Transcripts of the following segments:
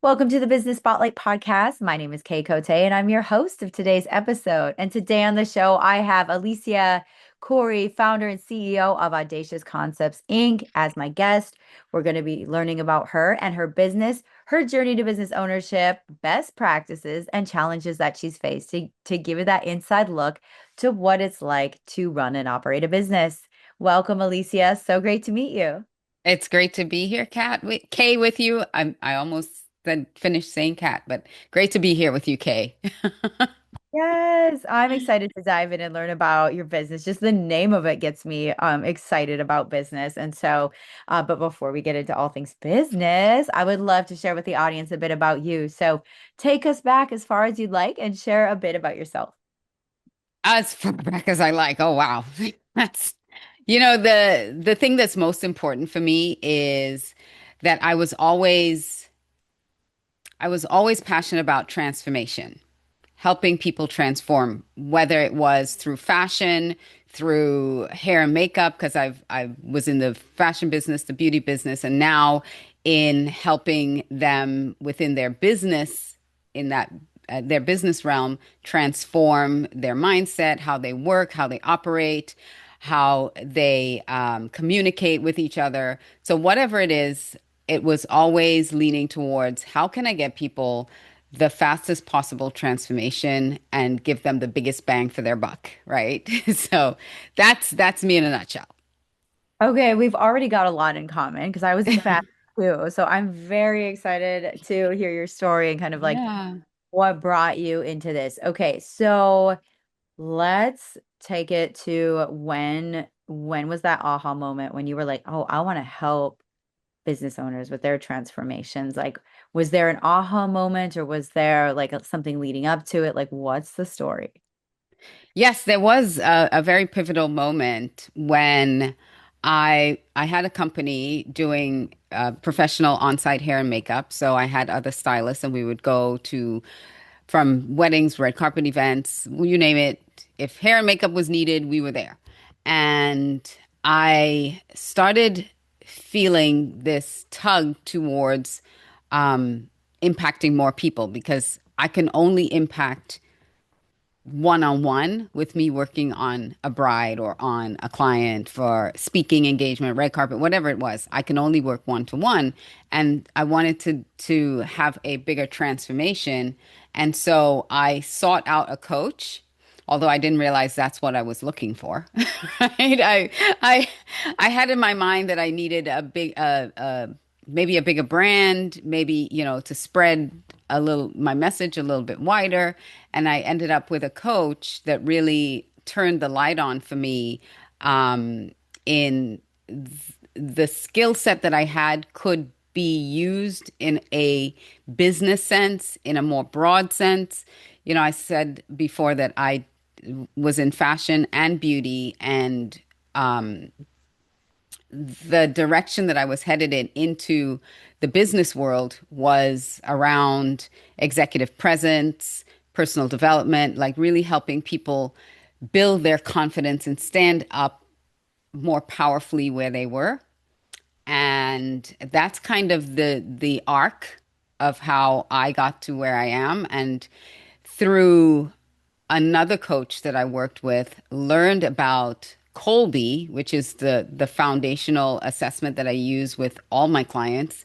Welcome to the Business Spotlight podcast. My name is Kay Cote, and I'm your host of today's episode. And today on the show, I have Alicia Couri, founder and CEO of Audacious Concepts Inc., as my guest. We're going to be learning about her and her business, her journey to business ownership, best practices, and challenges that she's faced to give you that inside look to what it's like to run and operate a business. Welcome, Alicia. So great to meet you. It's great to be here, Kay, with you. I almost then finished saying Kat, but great to be here with you, Kay. Yes, I'm excited to dive in and learn about your business. Just the name of it gets me excited about business. And so, but before we get into all things business, I would love to share with the audience a bit about you. So take us back as far as you'd like and share a bit about yourself. As far back as I like. Oh wow. That's the thing that's most important for me is that I was always passionate about transformation, helping people transform, whether it was through fashion, through hair and makeup, because I was in the fashion business, the beauty business, and now in helping them within their business, in that their business realm, transform their mindset, how they work, how they operate, how they communicate with each other. So whatever it is, it was always leaning towards how can I get people the fastest possible transformation and give them the biggest bang for their buck, right? So that's me in a nutshell. Okay, we've already got a lot in common because I was in fashion too. So I'm very excited to hear your story and kind of like Yeah. what brought you into this. Okay, so let's take it to when was that aha moment when you were like, "Oh, I want to help business owners with their transformations." Like, was there an aha moment or was there like something leading up to it? Like, what's the story? Yes, there was a very pivotal moment when I had a company doing professional on-site hair and makeup. So I had other stylists, and we would go to from weddings, red carpet events, you name it. If hair and makeup was needed, we were there. And I started feeling this tug towards impacting more people because I can only impact one on one with me working on a bride or on a client for speaking engagement, red carpet, whatever it was. I can only work one to one. And I wanted to have a bigger transformation. And so I sought out a coach, although I didn't realize that's what I was looking for. Right? I I had in my mind that I needed maybe a bigger brand, maybe, to spread my message a little bit wider. And I ended up with a coach that really turned the light on for me in the skill set that I had could be used in a business sense, in a more broad sense. I said before that I was in fashion and beauty, and the direction that I was headed into the business world was around executive presence, personal development, like really helping people build their confidence and stand up more powerfully where they were. And that's kind of the arc of how I got to where I am. And through another coach that I worked with, learned about Colby, which is the foundational assessment that I use with all my clients.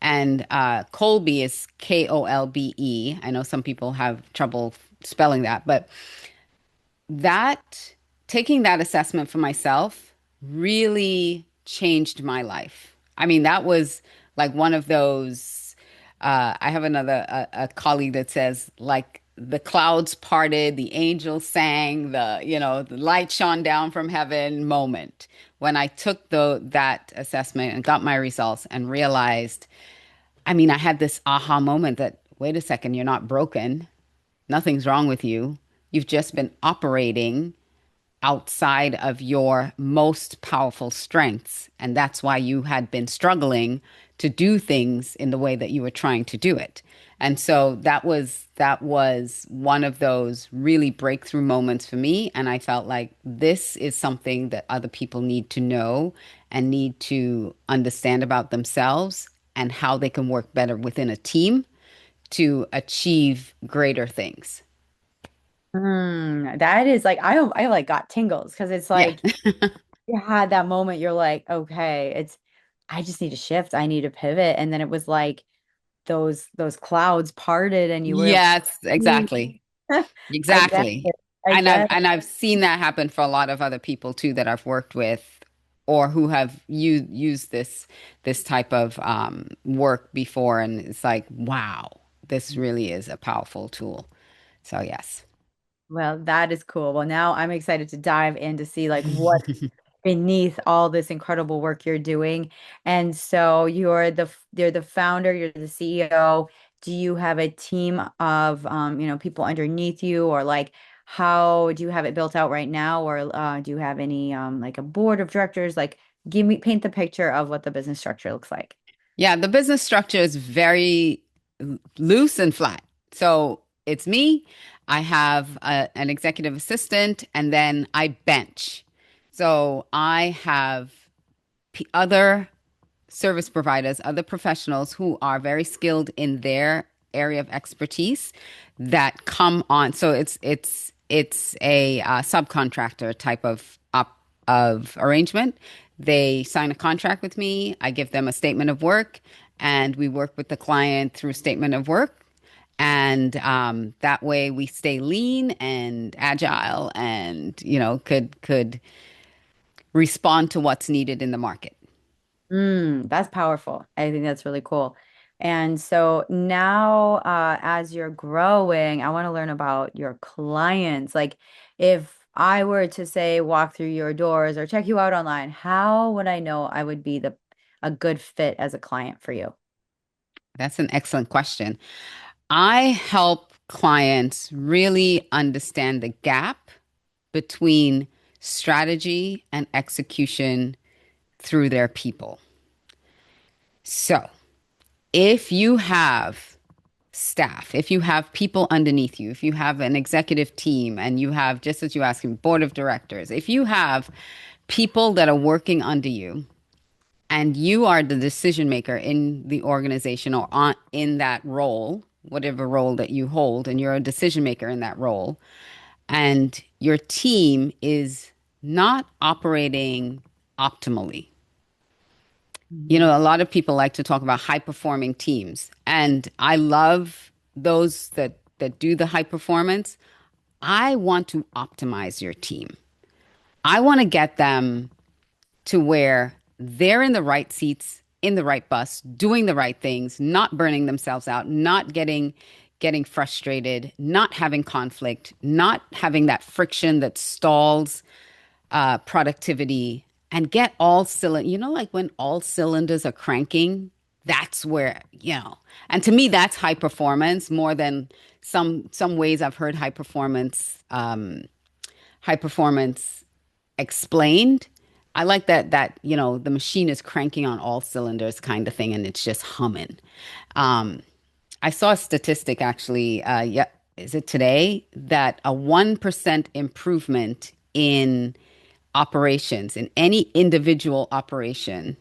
And Colby is Kolbe. I know some people have trouble spelling that, but that taking that assessment for myself really changed my life. I mean, that was like one of those. I have a colleague that says like the clouds parted, the angels sang, the light shone down from heaven moment when I took that assessment and got my results and realized. I mean, I had this aha moment that wait a second, you're not broken, nothing's wrong with you. You've just been operating outside of your most powerful strengths. And that's why you had been struggling to do things in the way that you were trying to do it. And so that was one of those really breakthrough moments for me. And I felt like this is something that other people need to know and need to understand about themselves and how they can work better within a team. to achieve greater things. That is like I like got tingles because it's Yeah. like you had that moment you're like, okay, it's I just need to shift. I need to pivot. And then it was like those clouds parted and you were able Yes, to exactly. I get Exactly. it. I And I've get it. and I've seen that happen for a lot of other people too that I've worked with or who have used this type of work before, and it's like, wow, this really is a powerful tool. So yes. Well, that is cool. Well, now I'm excited to dive in to see like what beneath all this incredible work you're doing. And so you're the founder, you're the CEO. Do you have a team of people underneath you or like how do you have it built out right now or do you have any like a board of directors? Like paint the picture of what the business structure looks like. Yeah, the business structure is very loose and flat. So it's me. I have an executive assistant, and then I bench. So I have other service providers, other professionals who are very skilled in their area of expertise that come on. So it's a subcontractor type of arrangement. They sign a contract with me. I give them a statement of work, and we work with the client through statement of work. And that way, we stay lean and agile, and could respond to what's needed in the market. That's powerful. I think that's really cool. And so now, as you're growing, I want to learn about your clients. Like, if I were to say walk through your doors or check you out online, how would I know I would be a good fit as a client for you? That's an excellent question. I help clients really understand the gap between strategy and execution through their people. So, if you have staff, if you have people underneath you, if you have an executive team and you have, just as you asked me, board of directors, if you have people that are working under you and you are the decision maker in the organization or in that role, whatever role that you hold, and you're a decision maker in that role, and your team is not operating optimally. Mhm. A lot of people like to talk about high performing teams, and I love those that do the high performance. I want to optimize your team. I want to get them to where they're in the right seats, in the right bus, doing the right things, not burning themselves out, not getting frustrated, not having conflict, not having that friction that stalls productivity, and get all cylinder. Like when all cylinders are cranking, that's where. And to me, that's high performance more than some ways I've heard high performance explained. I like that the machine is cranking on all cylinders kind of thing and it's just humming. Um, I saw a statistic actually, yeah, is it today, that a 1% improvement in operations in any individual operating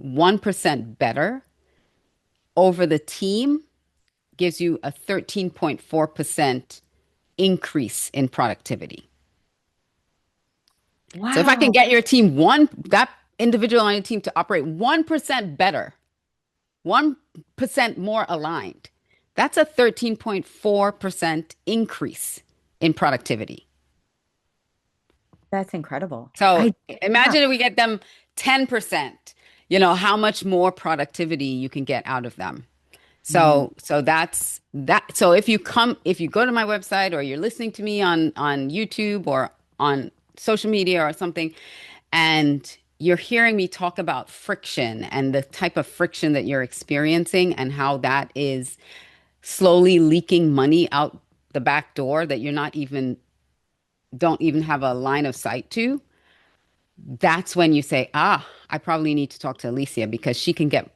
1% better over the team gives you a 13.4% increase in productivity. So if I can Wow, get that individual on your team to operate 1% better, 1% more aligned, that's a 13.4% increase in productivity. that's incredible. So I yeah. imagine if we get them 10%, how much more productivity you can get out of them. Mhm. So that's that. So if you go to my website or you're listening to me on YouTube or on social media or something, and you're hearing me talk about friction and the type of friction that you're experiencing and how that is slowly leaking money out the back door that you're not even don't even have a line of sight to, that's when you say, I probably need to talk to Alicia because she can get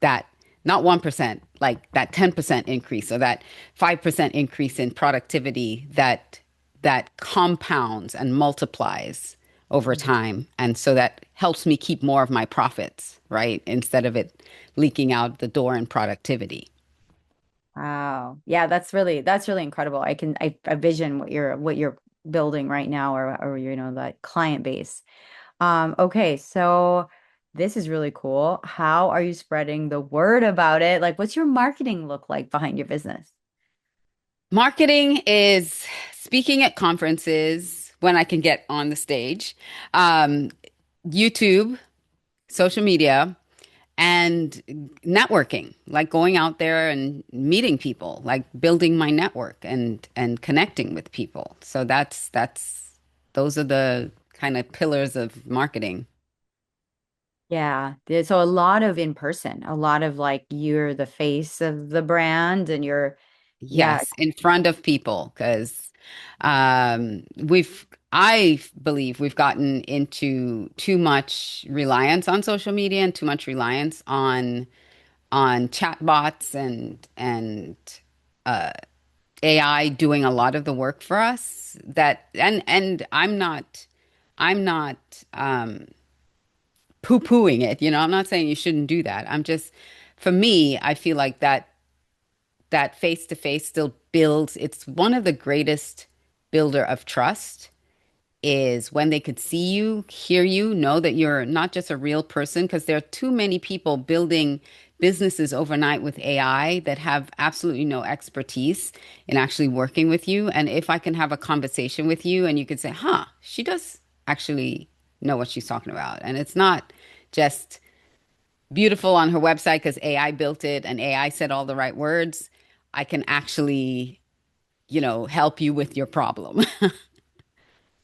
that, not 1%, like that 10% increase or that 5% increase in productivity that compounds and multiplies over time. And so that helps me keep more of my profits, right? Instead of it leaking out the door in productivity. Wow. Yeah, that's really incredible. I vision what you're building right now or that client base. Okay, so this is really cool. How are you spreading the word about it? Like, what's your marketing look like behind your business? Marketing is speaking at conferences when I can get on the stage, um, YouTube, social media, and networking, like going out there and meeting people, like building my network and connecting with people. So that's those are the kind of pillars of marketing. Yeah. So a lot of in person, a lot of like you're the face of the brand and yeah, Yes, in front of people, because I believe we've gotten into too much reliance on social media and too much reliance on chatbots and AI doing a lot of the work for us. That and I'm not poo-pooing it. I'm not saying you shouldn't do that. I'm just for me, I feel like that face to face still builds. It's one of the greatest builder of trust is when they could see you, hear you, know that you're not just a real person, because there are too many people building businesses overnight with AI that have absolutely no expertise in actually working with you. And if I can have a conversation with you and you could say, huh, she does actually know what she's talking about. And it's not just beautiful on her website because AI built it and AI said all the right words. I can actually, help you with your problem.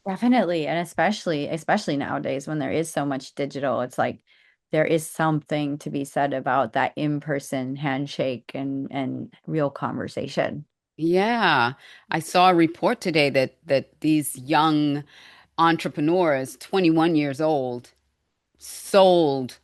definitely. And especially nowadays when there is so much digital, it's like there is something to be said about that in-person handshake and real conversation. Yeah, I saw a report today that these young entrepreneurs, 21 years old, sold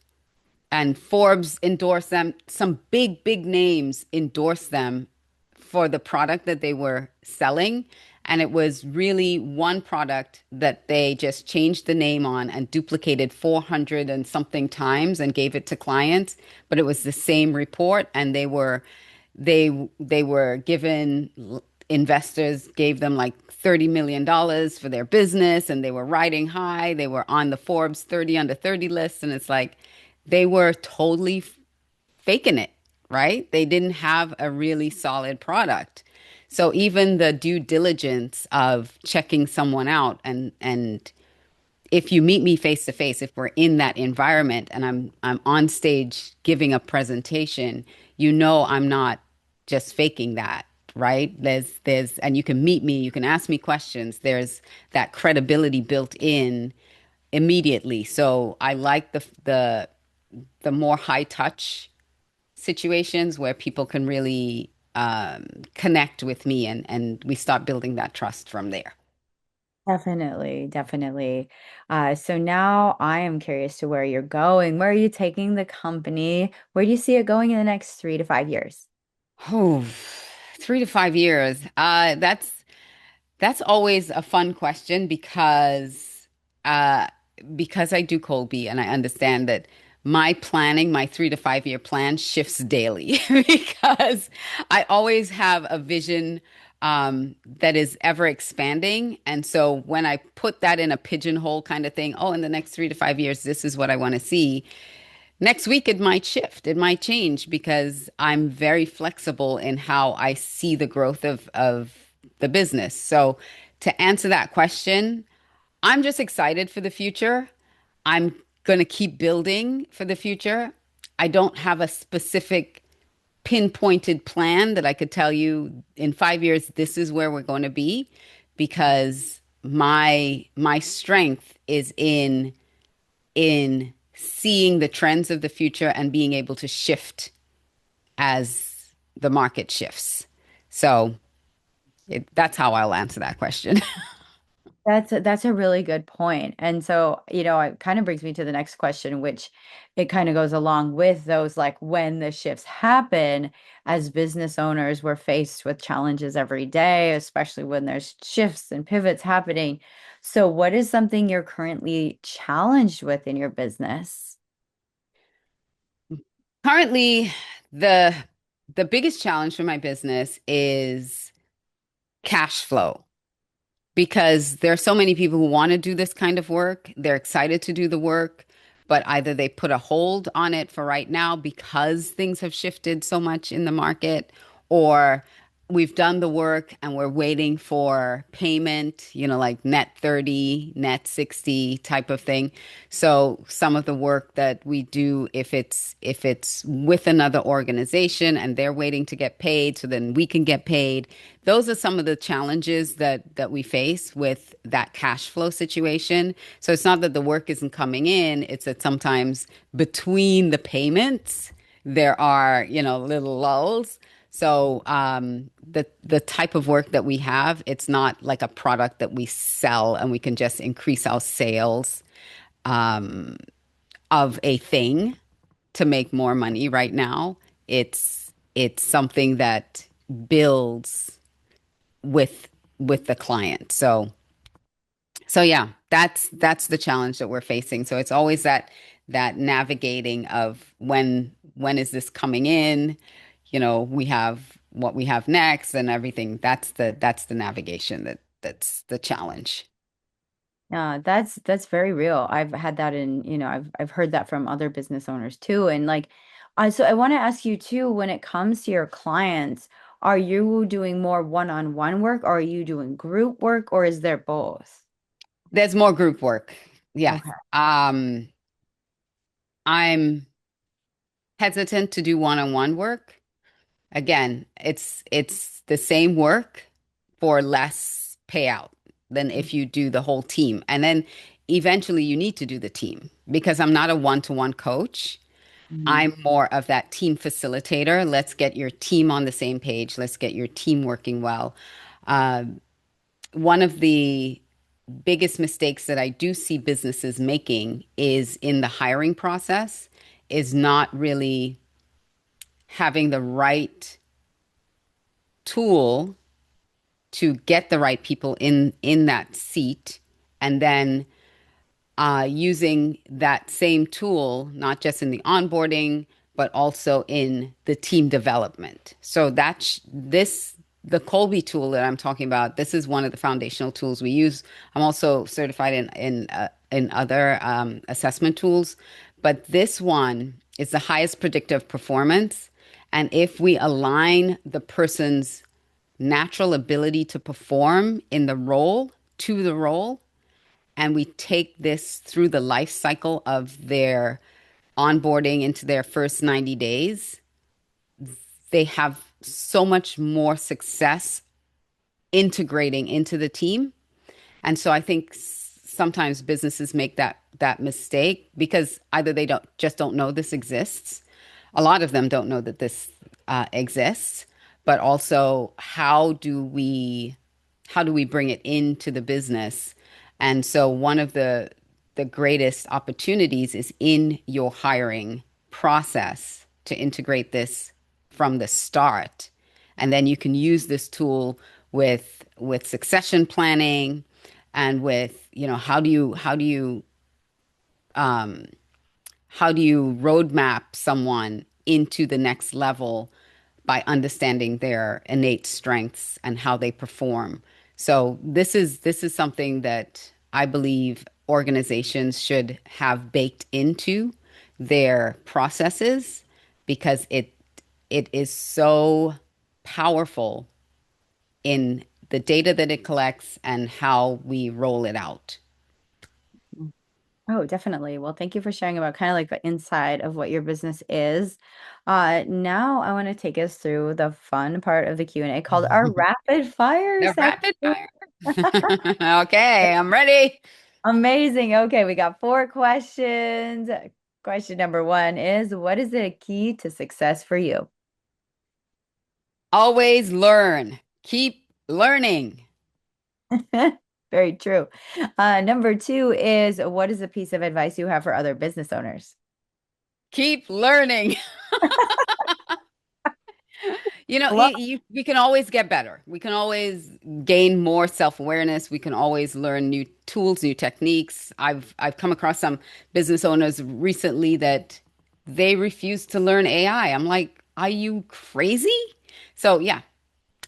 and Forbes endorsed them. Some big, big names endorsed them for the product that they were selling. And it was really one product that they just changed the name on and duplicated 400 and something times and gave it to clients. But it was the same report, and they were given investors gave them like $30 million for their business, and they were riding high. They were on the Forbes 30 under 30 list, and it's like they were totally faking it, right? They didn't have a really solid product. So even the due diligence of checking someone out and if you meet me face to face, if we're in that environment and I'm on stage giving a presentation, I'm not just faking that, right? There's and you can meet me, you can ask me questions. There's that credibility built in immediately. So I like the more high touch situations where people can really connect with me and we start building that trust from there. Definitely, definitely. So now I am curious to where you're going. Where are you taking the company? Where do you see it going in the next 3 to 5 years? Oh, 3 to 5 years. That's always a fun question uh because I do cold bee and I understand that my 3 to 5 year plan shifts daily because I always have a vision that is ever expanding. And so when I put that in a pigeonhole kind of thing, oh, in the next 3 to 5 years, this is what I want to see. Next week, it might shift, it might change because I'm very flexible in how I see the growth of the business. So, to answer that question, I'm just excited for the future. I'm going to keep building for the future. I don't have a specific pinpointed plan that I could tell you in 5 years, this is where we're going to be because my strength is in seeing the trends of the future and being able to shift as the market shifts. So that's how I'll answer that question. That's a really good point. And so, it kind of brings me to the next question, which it kind of goes along with those like when the shifts happen, as business owners, we're faced with challenges every day, especially when there's shifts and pivots happening. So, what is something you're currently challenged with in your business? Currently, the the biggest challenge for my business is cash flow. Because there are so many people who want to do this kind of work. They're excited to do the work, but either they put a hold on it for right now because things have shifted so much in the market, or we've done the work and we're waiting for payment, like net 30, net 60 type of thing. So some of the work that we do, if it's with another organization and they're waiting to get paid, so then we can get paid. Those are some of the challenges that we face with that cash flow situation. So it's not that the work isn't coming in, it's that sometimes between the payments there are, little lulls. So the type of work that we have, it's not like a product that we sell and we can just increase our sales of a thing to make more money right now. It's something that builds with with the client. So yeah, that's the challenge that we're facing. So it's always that navigating of when is this coming in? We have what we have next and everything. That's the navigation that's the challenge. That's very real. I've had that in, I've heard that from other business owners too. And like, so I want to ask you too, when it comes to your clients, are you doing more one-on-one work, or are you doing group work, or is there both? There's more group work. Yes. Okay. I'm hesitant to do one-on-one work. Again, it's the same work for less payout than if you do the whole team. And then eventually you need to do the team because I'm not a one-to-one coach. Mhm. I'm more of that team facilitator. Let's get your team on the same page. Let's get your team working well. Uh, One of the biggest mistakes that I do see businesses making is in the hiring process, is not really having the right tool to get the right people in that seat, and then using that same tool, not just in the onboarding, but also in the team development. So that's this, the Colby tool that I'm talking about. This is one of the foundational tools we use. I'm also certified in other assessment tools, but this one is the highest predictive performance. And if we align the person's natural ability to perform in the role to the role, and we take this through the life cycle of their onboarding into their first 90 days, they have so much more success integrating into the team. And so I think sometimes businesses make that mistake because either they don't know this exists. A lot of them don't know that this exists, but also how do we bring it into the business? And so one of the greatest opportunities is in your hiring process to integrate this from the start. And then you can use this tool with succession planning and with, how do you roadmap someone into the next level by understanding their innate strengths and how they perform. So this is something that I believe organizations should have baked into their processes because it is so powerful in the data that it collects and how we roll it out. Oh, definitely. Well, thank you for sharing about kind of like the inside of what your business is. Now I want to take us through the fun part of the Q&A called our rapid fire The section. rapid fire. Okay, I'm ready. Amazing. Okay, we got four questions. Question number one is, what is the key to success for you? Always learn. Keep learning. Very true. Number two is, what is a piece of advice you have for other business owners? Keep learning. We can always get better. We can always gain more self-awareness. We can always learn new tools, new techniques. I've come across some business owners recently that they refuse to learn AI. I'm like, are you crazy? So yeah,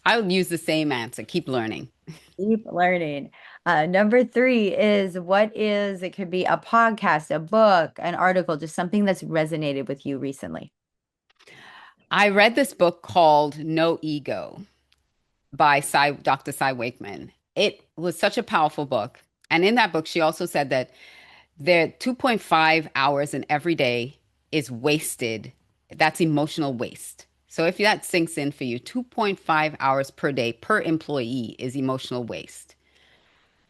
I'll use the same answer. Keep learning. Keep learning. Number three is it could be a podcast, a book, an article, just something that's resonated with you recently. I read this book called No Ego by Dr. Cy Wakeman. It was such a powerful book. And in that book, she also said that there 2.5 hours in every day is wasted. That's emotional waste. So if that sinks in for you, 2.5 hours per day per employee is emotional waste.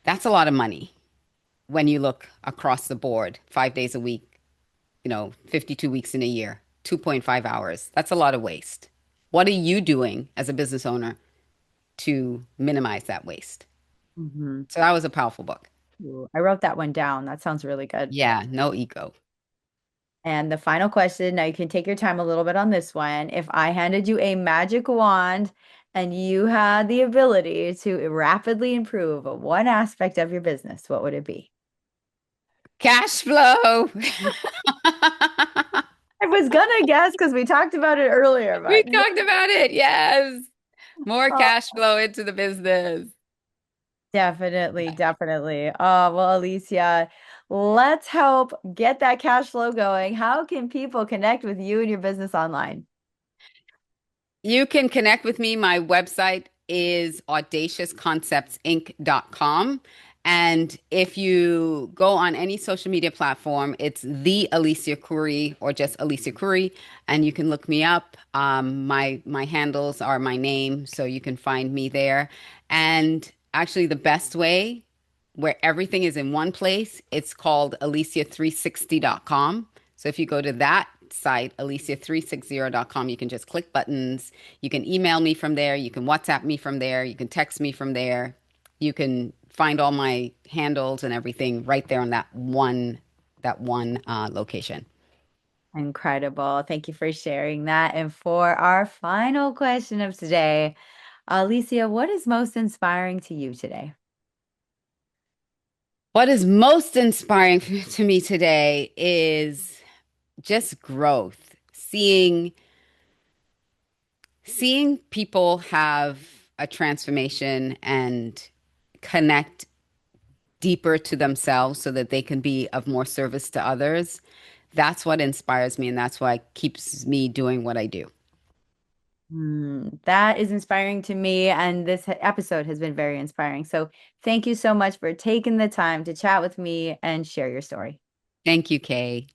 That's a lot of money when you look across the board, 5 days a week, 52 weeks in a year, 2.5 hours. That's a lot of waste. What are you doing as a business owner to minimize that waste? Mhm. So that was a powerful book. Ooh, I wrote that one down. That sounds really good. Yeah, no ego. And the final question, now you can take your time a little bit on this one. If I handed you a magic wand and you had the ability to rapidly improve one aspect of your business, what would it be? Cash flow. I was gonna guess because we talked about it earlier, We but no. talked about it. Yes. More Oh, cash flow into the business. definitely, definitely. Oh, well, Alicia, let's help get that cash flow going. How can people connect with you and your business online? You can connect with me. My website is audaciousconceptsinc.com. And if you go on any social media platform, it's the Alicia Couri or just Alicia Couri, and you can look me up. My handles are my name, so you can find me there. And actually, the best way where everything is in one place, it's called alicia360.com. So if you go to that site, alicia360.com, you can just click buttons. You can email me from there. You can WhatsApp me from there. You can text me from there. You can find all my handles and everything right there on that one location. Incredible. Thank you for sharing that. And for our final question of today, Alicia, what is most inspiring to you today? What is most inspiring to me today is just growth, seeing people have a transformation and connect deeper to themselves so that they can be of more service to others. That's what inspires me, and that's what keeps me doing what I do. That is inspiring to me, and this episode has been very inspiring. So, thank you so much for taking the time to chat with me and share your story. Thank you, Kay.